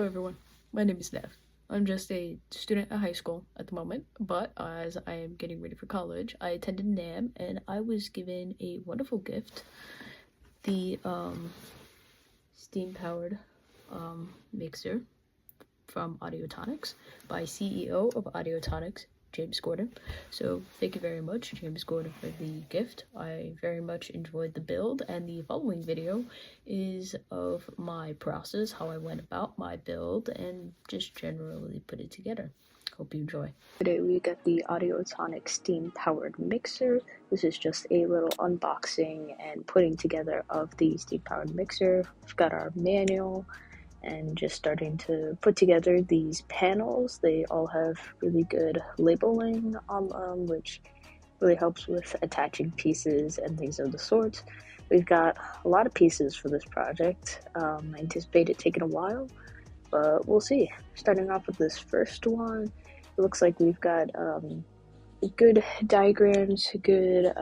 Hello everyone, my name is Nev. I'm just a student at high school at the moment, but as I am getting ready for college, I attended NAMM and I was given a wonderful gift, the Steam Powered Mixer from Autiotonix by CEO of Autiotonix, James Gordon. So thank you very much, James Gordon, for the gift. I very much enjoyed the build, and the following video is of my process, how I went about my build, and just generally put it together. Hope you enjoy. Today we got the Autiotonix Steam Powered Mixer. This is just a little unboxing and putting together of the Steam Powered Mixer. We've got our manual and just starting to put together these panels. They all have really good labeling on them, which really helps with attaching pieces and things of the sort. We've got a lot of pieces for this project. I anticipate it taking a while, but we'll see. Starting off with this first one, it looks like we've got good diagrams, good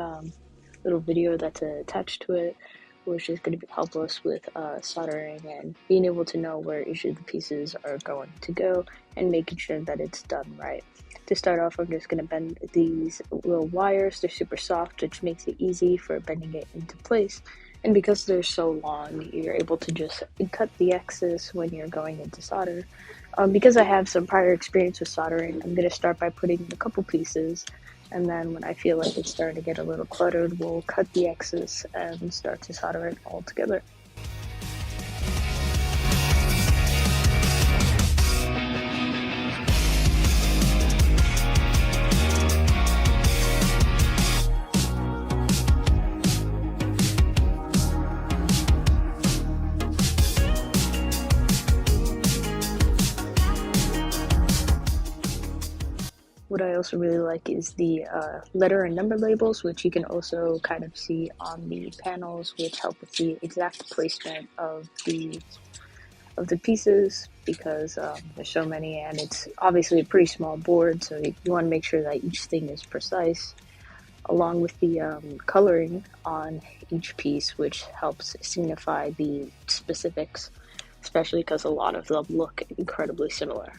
little video that's attached to it, which is going to help us with soldering and being able to know where each of the pieces are going to go and making sure that it's done right. To start off, I'm just going to bend these little wires. They're super soft, which makes it easy for bending it into place. And because they're so long, you're able to just cut the excess when you're going into solder. Because I have some prior experience with soldering, I'm going to start by putting a couple pieces, and then when I feel like it's starting to get a little cluttered, we'll cut the excess and start to solder it all together. What I also really like is the letter and number labels, which you can also kind of see on the panels, which help with the exact placement of the pieces, because there's so many and it's obviously a pretty small board, so you want to make sure that each thing is precise, along with the coloring on each piece, which helps signify the specifics, especially because a lot of them look incredibly similar.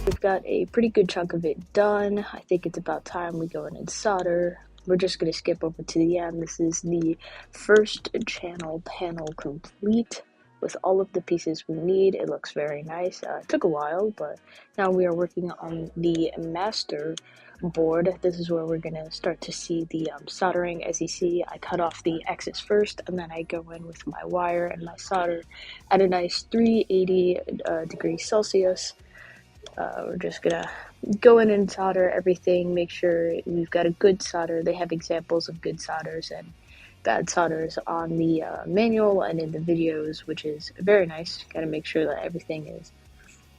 We've got a pretty good chunk of it done. I think it's about time we go in and solder. We're just going to skip over to the end. This is the first channel panel complete with all of the pieces we need. It looks very nice. It took a while, but now we are working on the master board. This is where we're going to start to see the soldering. As you see, I cut off the excess first, and then I go in with my wire and my solder at a nice 380 degrees Celsius. We're just gonna go in and solder everything, make sure we've got a good solder. They have examples of good solders and bad solders on the manual and in the videos, which is very nice. Gotta make sure that everything is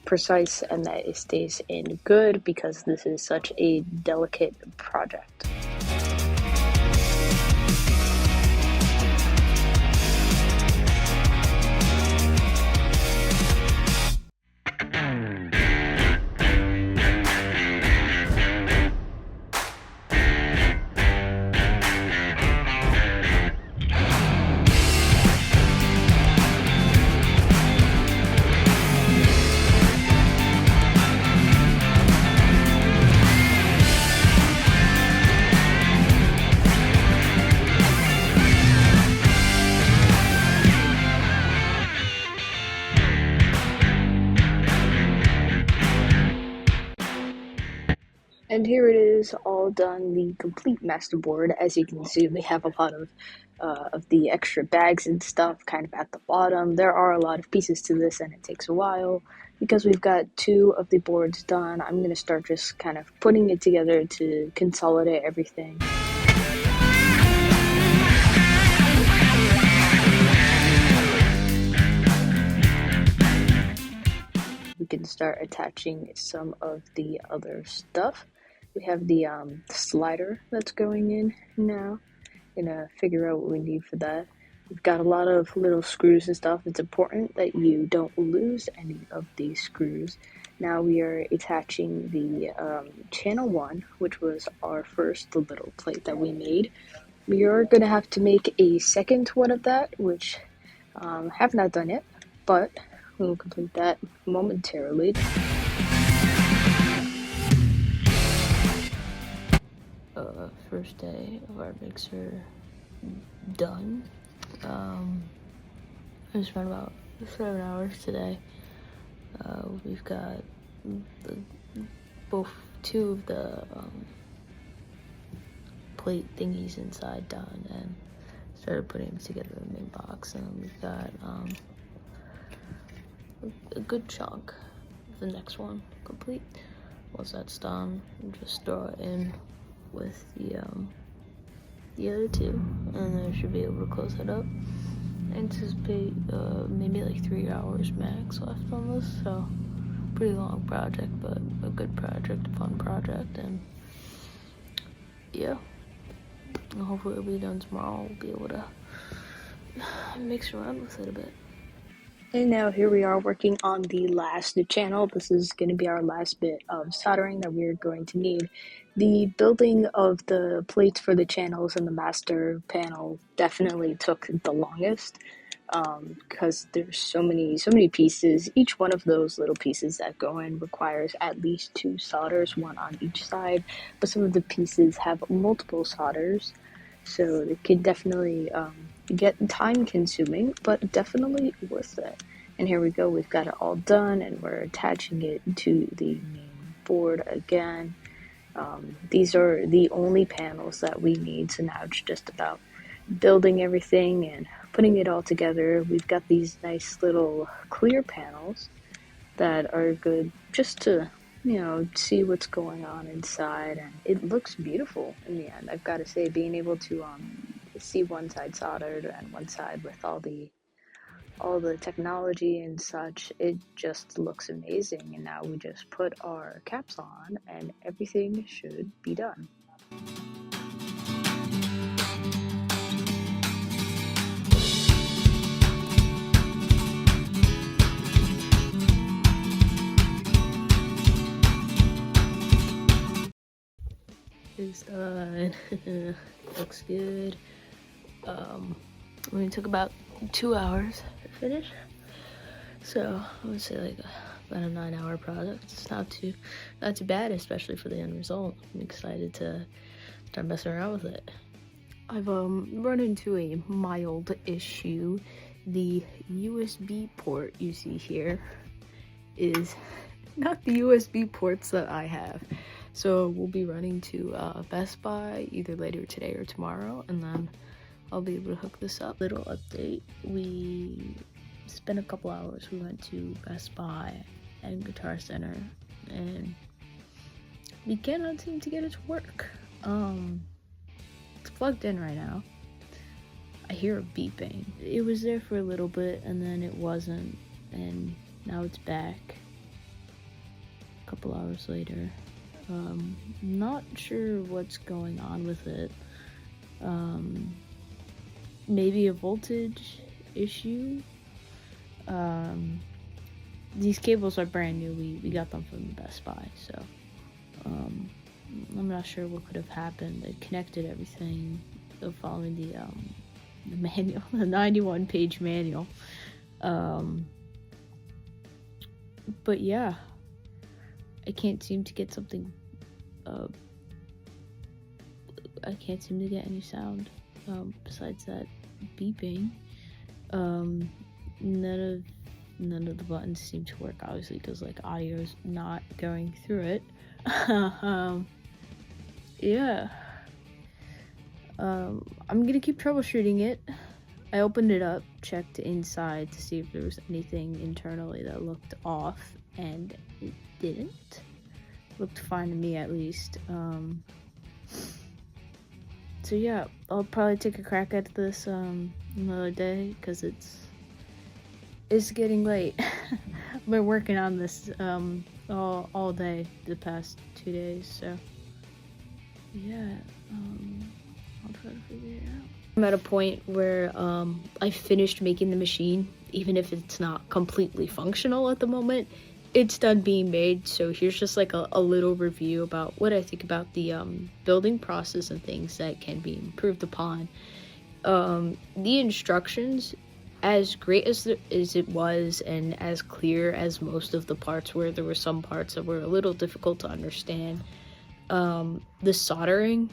precise and that it stays in good, because this is such a delicate project. And here it is, all done, the complete masterboard. As you can see, we have a lot of the extra bags and stuff kind of at the bottom. There are a lot of pieces to this, and it takes a while. Because we've got 2 of the boards done, I'm going to start just kind of putting it together to consolidate everything. We can start attaching some of the other stuff. We have the slider that's going in now. Gonna figure out what we need for that. We've got a lot of little screws and stuff. It's important that you don't lose any of these screws. Now we are attaching the channel 1, which was our first little plate that we made. We are gonna have to make a second one of that, which have not done yet, but we'll complete that momentarily. First day of our mixer done. I spent about 7 hours today. We've got two of the plate thingies inside done and started putting together the main box, and we've got a good chunk of the next one complete. Once that's done, we'll just throw it in with the other two, and then I should be able to close it up. I anticipate maybe like 3 hours max left on this, so pretty long project, but a good project, a fun project, and yeah, and hopefully it'll be done tomorrow. We'll be able to mix around with it a bit. And now here we are working on the last channel. This is going to be our last bit of soldering that we're going to need. The building of the plates for the channels and the master panel definitely took the longest, because there's so many pieces. Each one of those little pieces that go in requires at least 2 solders, one on each side, but some of the pieces have multiple solders, so it can definitely get time consuming, but definitely worth it. And here we go, we've got it all done, and we're attaching it to the main board again. These are the only panels that we need, so now it's just about building everything and putting it all together. We've got these nice little clear panels that are good just to, see what's going on inside, and it looks beautiful in the end. I've got to say, being able to see one side soldered and one side with all the technology and such, it just looks amazing. And now we just put our caps on and everything should be done. It's done. Looks good. It took about 2 hours to finish, so I would say like about a 9-hour project. It's not too bad, especially for the end result. I'm excited to start messing around with it. I've run into a mild issue. The USB port you see here is not the USB ports that I have. So we'll be running to Best Buy either later today or tomorrow, and then I'll be able to hook this up. Little update, we spent a couple hours. We went to Best Buy and Guitar Center, and we cannot seem to get it to work. It's plugged in right now. I hear a beeping. It was there for a little bit, and then it wasn't, and now it's back a couple hours later. Not sure what's going on with it. Maybe a voltage issue. These cables are brand new. We got them from Best Buy, so I'm not sure what could have happened. It connected everything following the manual, the 91-page manual. But yeah, I can't seem to get something. I can't seem to get any sound besides that beeping. None of the buttons seem to work, obviously, because like audio's not going through it. Yeah. I'm gonna keep troubleshooting it. I opened it up, checked inside to see if there was anything internally that looked off, and it didn't. Looked fine to me, at least. So yeah, I'll probably take a crack at this another day, because it's getting late. I've been working on this all day the past 2 days, so yeah, I'll try to figure it out. I'm at a point where I finished making the machine, even if it's not completely functional at the moment. it's done being made. So here's just like a little review about what I think about the building process and things that can be improved upon. The instructions, as great as it was and as clear as most of the parts were, there were some parts that were a little difficult to understand. The soldering,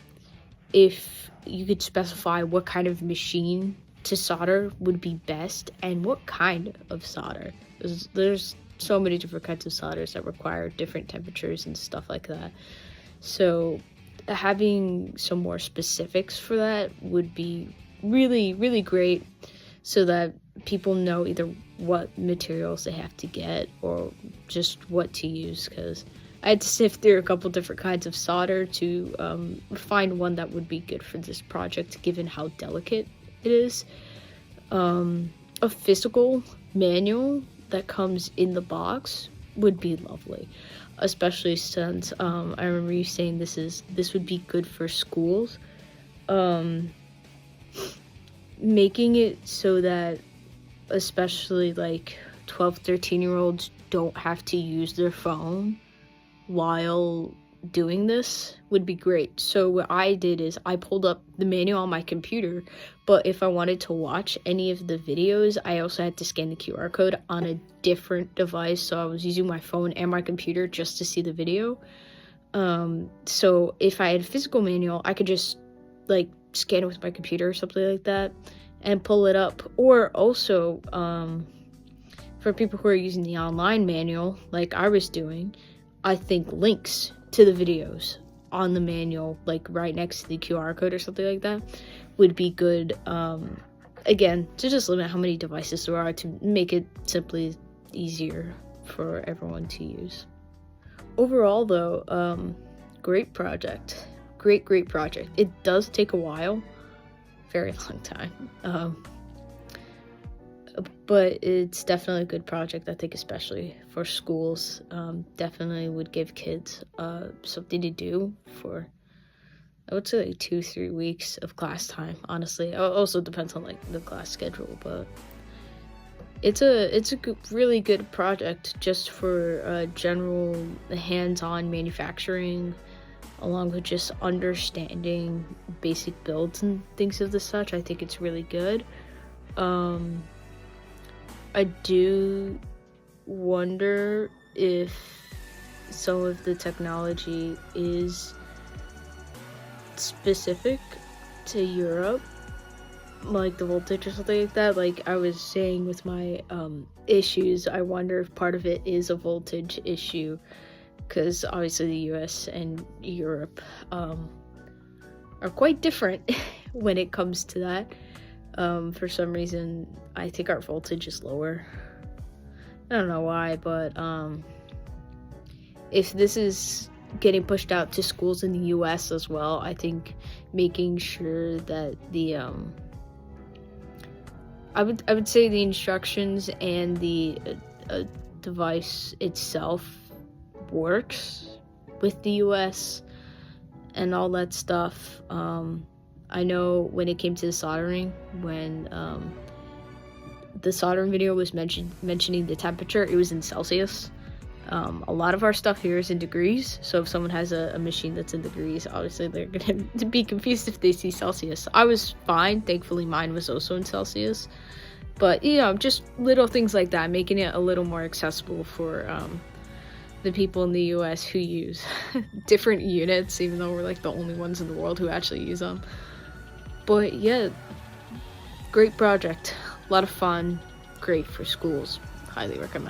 if you could specify what kind of machine to solder would be best and what kind of solder. There's so many different kinds of solders that require different temperatures and stuff like that. So having some more specifics for that would be really, really great, so that people know either what materials they have to get or just what to use, because I had to sift through a couple different kinds of solder to find one that would be good for this project, given how delicate it is. A physical manual that comes in the box would be lovely, especially since I remember you saying this would be good for schools. Making it so that especially like 12-13-year-olds don't have to use their phone while doing this would be great. So what I did is I pulled up the manual on my computer, but if I wanted to watch any of the videos, I also had to scan the QR code on a different device. So I was using my phone and my computer just to see the video. So if I had a physical manual, I could just like scan it with my computer or something like that and pull it up. Or also, for people who are using the online manual like I was doing, I think links to the videos on the manual, like right next to the QR code or something like that, would be good. Again, to just limit how many devices there are, to make it simply easier for everyone to use. Overall though, great project. Great project. It does take a while, very long time, but it's definitely a good project. I think especially for schools, definitely would give kids something to do for, I would say, like 2-3 weeks of class time. Honestly, it also depends on like the class schedule, but it's a really good project just for general hands-on manufacturing, along with just understanding basic builds and things of the such. I think it's really good. I do wonder if some of the technology is specific to Europe, like the voltage or something like that. Like I was saying with my issues, I wonder if part of it is a voltage issue, because obviously the US and Europe are quite different when it comes to that. For some reason, I think our voltage is lower. I don't know why, but if this is getting pushed out to schools in the US as well, I think making sure that the I would say the instructions and the device itself works with the US and all that stuff. I know when it came to the soldering, when the soldering video was mentioning the temperature, it was in Celsius. A lot of our stuff here is in degrees, so if someone has a machine that's in degrees, obviously they're going to be confused if they see Celsius. I was fine. Thankfully, mine was also in Celsius. But, you know, just little things like that, making it a little more accessible for the people in the US who use different units, even though we're like the only ones in the world who actually use them. But yeah, great project, a lot of fun, great for schools, highly recommend.